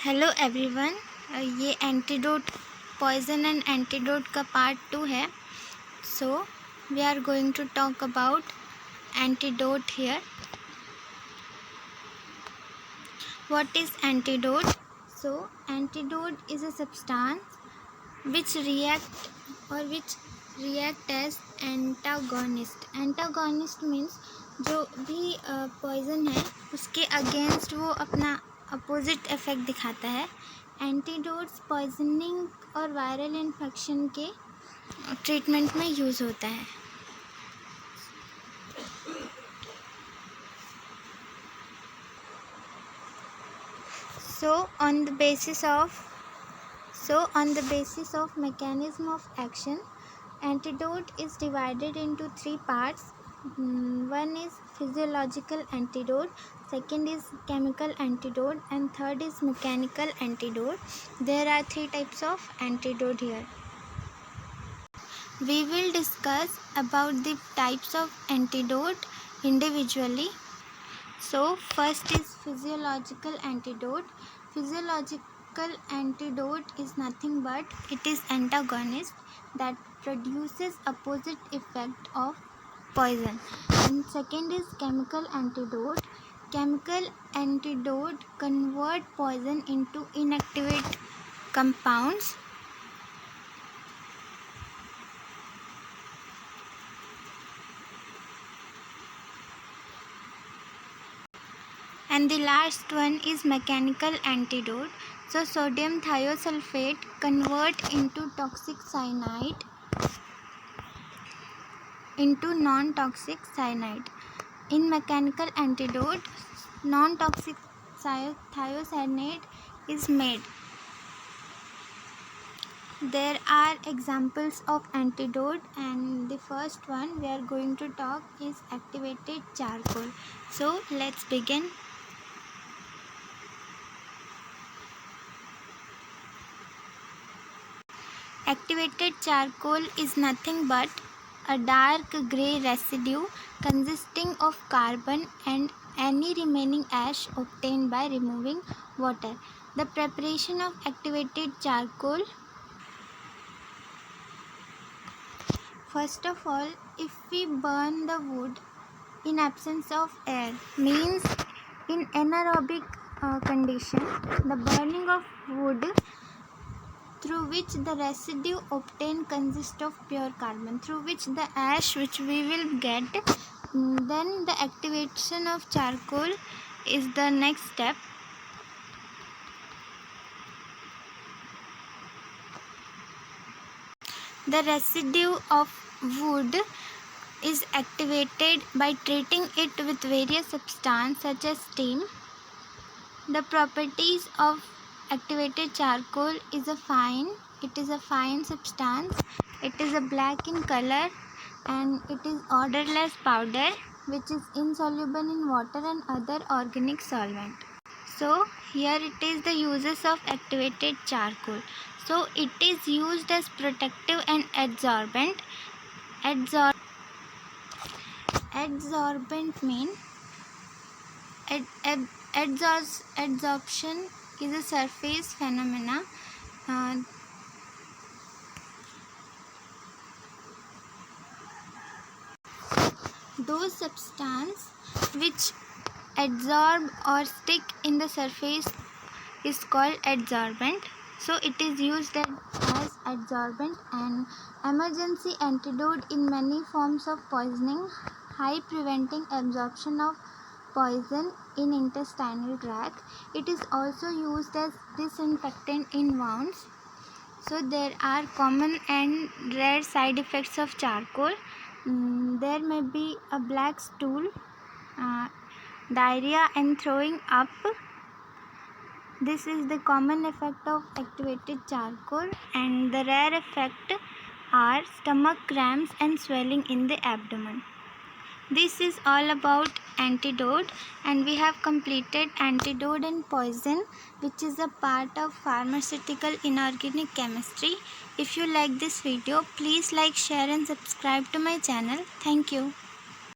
Hello everyone. ये antidote poison and antidote का part 2 है। So we are going to talk about antidote here. What is antidote? So antidote is a substance which react as antagonist. Antagonist means जो भी poison है उसके against वो अपना opposite effect दिखाता है. एंटीडोट्स पॉइजनिंग और वायरल इन्फेक्शन के ट्रीटमेंट में यूज़ होता है. So on the basis of mechanism of action, antidote is divided into 3 parts. One is physiological antidote, second is chemical antidote, and third is mechanical antidote. There are 3 types of antidote here. We will discuss about the types of antidote individually. So first is physiological antidote. Physiological antidote is nothing but it is antagonist that produces opposite effect of poison. And second is chemical antidote. Chemical antidote convert poison into inactivate compounds. And the last one is mechanical antidote. So sodium thiosulfate convert into toxic cyanide into non-toxic cyanide. In mechanical antidote, non-toxic thiocyanate is made. There are examples of antidote, and the first one we are going to talk is activated charcoal. So let's begin. Activated charcoal is nothing but a dark grey residue consisting of carbon and any remaining ash obtained by removing water. The preparation of activated charcoal. First of all, if we burn the wood in absence of air, means in anaerobic condition, the burning of wood through which the residue obtained consists of pure carbon, through which the ash which we will get, then the activation of charcoal is the next step. The residue of wood is activated by treating it with various substances such as steam. The properties of activated charcoal is a fine substance. It is a black in color and it is odorless powder which is insoluble in water and other organic solvent. So here it is the uses of activated charcoal. So it is used as protective and adsorbent. Adsorbent mean adsorption is a surface phenomena. Those substances which adsorb or stick in the surface is called adsorbent. So it is used as adsorbent and emergency antidote in many forms of poisoning, high preventing absorption of poison in intestinal tract. It is also used as disinfectant in wounds. So there are common and rare side effects of charcoal. There may be a black stool, diarrhea and throwing up. This is the common effect of activated charcoal, and the rare effect are stomach cramps and swelling in the abdomen. This is all about antidote, and we have completed antidote and poison, which is a part of pharmaceutical inorganic chemistry. If you like this video, please like, share and subscribe to my channel. Thank you.